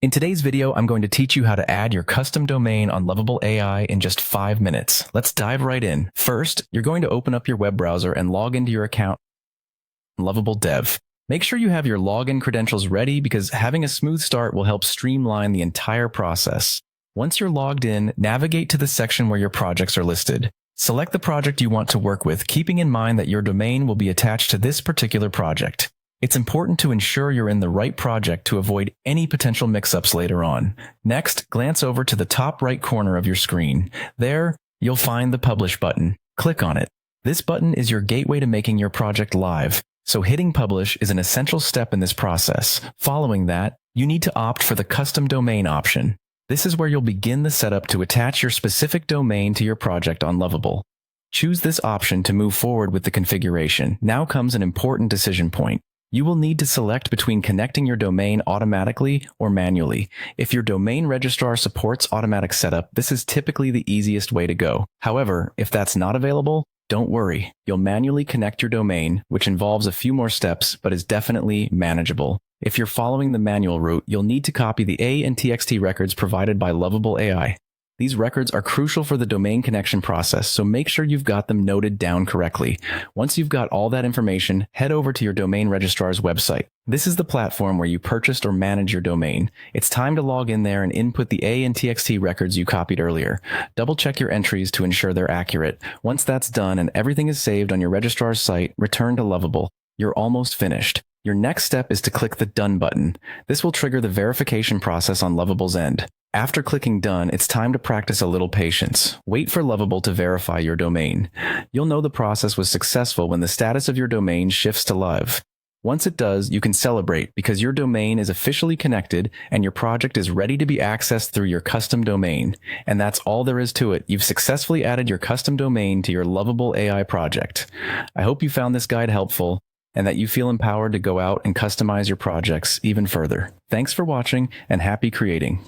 In today's video, I'm going to teach you how to add your custom domain on Lovable AI in just 5 minutes. Let's dive right in. First, you're going to open up your web browser and log into your account in Lovable Dev. Make sure you have your login credentials ready because having a smooth start will help streamline the entire process. Once you're logged in, navigate to the section where your projects are listed. Select the project you want to work with, keeping in mind that your domain will be attached to this particular project. It's important to ensure you're in the right project to avoid any potential mix-ups later on. Next, glance over to the top right corner of your screen. There, you'll find the Publish button. Click on it. This button is your gateway to making your project live, so hitting Publish is an essential step in this process. Following that, you need to opt for the Custom Domain option. This is where you'll begin the setup to attach your specific domain to your project on Lovable. Choose this option to move forward with the configuration. Now comes an important decision point. You will need to select between connecting your domain automatically or manually. If your domain registrar supports automatic setup, this is typically the easiest way to go. However, if that's not available, don't worry. You'll manually connect your domain, which involves a few more steps, but is definitely manageable. If you're following the manual route, you'll need to copy the A and TXT records provided by Lovable AI. These records are crucial for the domain connection process, so make sure you've got them noted down correctly. Once you've got all that information, head over to your domain registrar's website. This is the platform where you purchased or manage your domain. It's time to log in there and input the A and TXT records you copied earlier. Double check your entries to ensure they're accurate. Once that's done and everything is saved on your registrar's site, return to Lovable. You're almost finished. Your next step is to click the Done button. This will trigger the verification process on Lovable's end. After clicking Done, it's time to practice a little patience. Wait for Lovable to verify your domain. You'll know the process was successful when the status of your domain shifts to live. Once it does, you can celebrate because your domain is officially connected and your project is ready to be accessed through your custom domain. And that's all there is to it. You've successfully added your custom domain to your Lovable AI project. I hope you found this guide helpful and that you feel empowered to go out and customize your projects even further. Thanks for watching and happy creating.